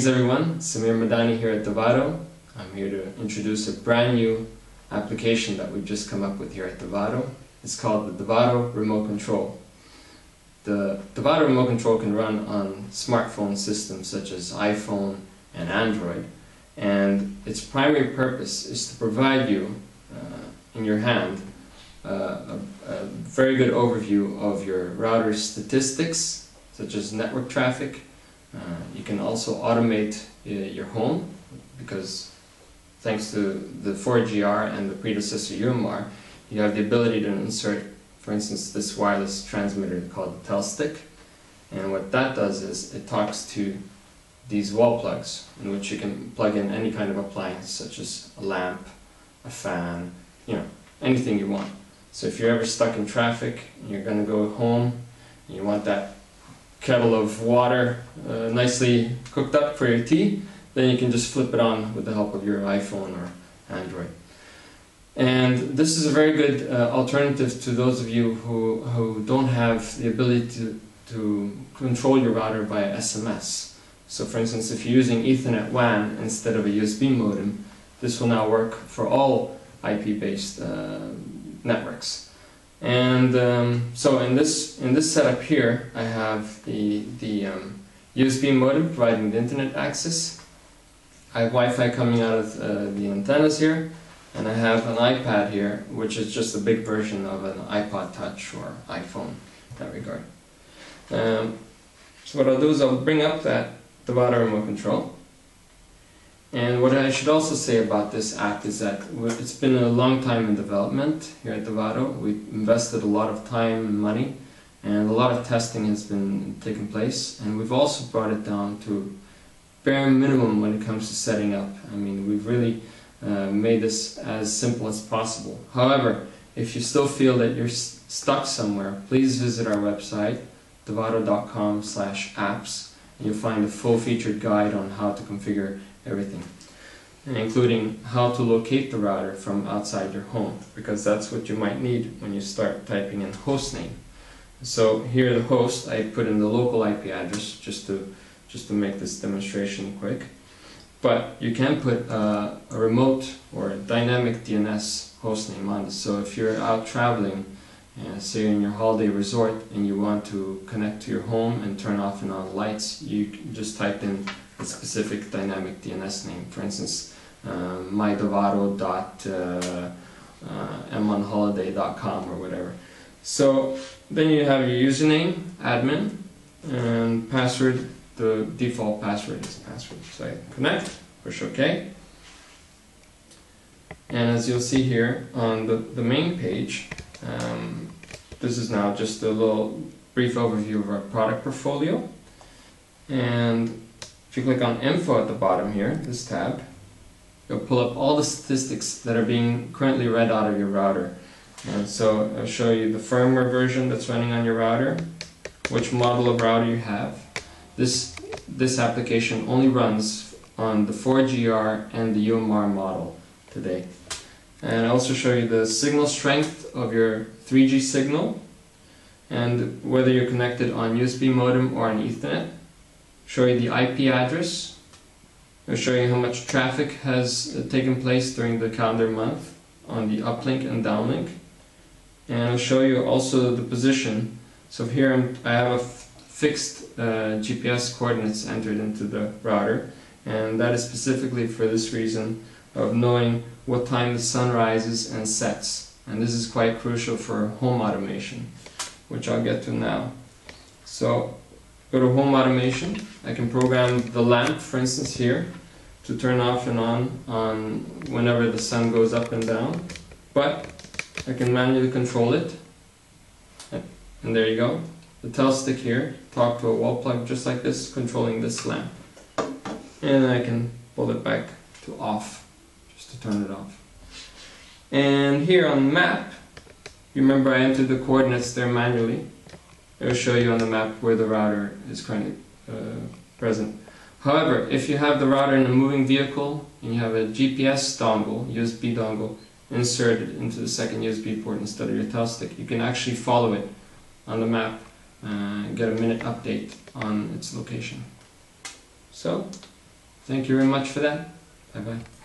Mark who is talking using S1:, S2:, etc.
S1: Everyone, Samir Madani here at DOVADO. I'm here to introduce a brand new application that we've just come up with here at DOVADO. It's called the DOVADO Remote Control. The DOVADO Remote Control can run on smartphone systems such as iPhone and Android, and its primary purpose is to provide you in your hand a very good overview of your router's statistics such as network traffic. You can also automate your home because thanks to the 4GR and the predecessor UMR, you have the ability to insert, for instance, this wireless transmitter called the stick. And what that does is it talks to these wall plugs in which you can plug in any kind of appliance such as a lamp, a fan, anything you want. So if you're ever stuck in traffic and you're going to go home and you want that kettle of water nicely cooked up for your tea, then you can just flip it on with the help of your iPhone or Android. And this is a very good alternative to those of you who don't have the ability to control your router via SMS. So for instance, if you're using Ethernet WAN instead of a USB modem, this will now work for all IP-based networks. And so in this setup here, I have the USB modem providing the internet access. I have Wi-Fi coming out of the antennas here, and I have an iPad here, which is just a big version of an iPod Touch or iPhone in that regard. So what I'll do is I'll bring up that DOVADO Remote Control. And what I should also say about this app is that it's been a long time in development here at DOVADO. We've invested a lot of time and money, and a lot of testing has been taking place, and we've also brought it down to bare minimum when it comes to setting up. I mean, we've really made this as simple as possible. However, if you still feel that you're stuck somewhere, please visit our website, dovado.com/apps, and you'll find a full-featured guide on how to configure everything, including how to locate the router from outside your home, because that's what you might need when you start typing in host name. So here the host, I put in the local IP address just to make this demonstration quick. But you can put a remote or a dynamic DNS host name on this. So if you're out traveling, say you're in your holiday resort and you want to connect to your home and turn off and on lights, you can just type in a specific dynamic DNS name. For instance, mydovado.monholiday.com or whatever. So then you have your username, admin, and password. The default password is password. So I connect, push OK. And as you'll see here on the main page, this is now just a little brief overview of our product portfolio. And if you click on Info at the bottom here, this tab, you'll pull up all the statistics that are being currently read out of your router. And so I'll show you the firmware version that's running on your router, which model of router you have. This application only runs on the 4GR and the UMR model today. And I'll also show you the signal strength of your 3G signal and whether you're connected on USB modem or on Ethernet. Show you the IP address. I'll show you how much traffic has taken place during the calendar month on the uplink and downlink. And I'll show you also the position. So here I have a fixed GPS coordinates entered into the router, and that is specifically for this reason of knowing what time the sun rises and sets. And this is quite crucial for home automation, which I'll get to now. So go to home automation. I can program the lamp, for instance, here to turn off and on whenever the sun goes up and down, but I can manually control it. And there you go. The stick here, talk to a wall plug just like this, controlling this lamp. And I can pull it back to off, just to turn it off. And here on the map, you remember I entered the coordinates there manually. It will show you on the map where the router is currently present. However, if you have the router in a moving vehicle and you have a GPS dongle, USB dongle, inserted into the second USB port instead of your stick, you can actually follow it on the map and get a minute update on its location. So Thank you very much for that. Bye bye.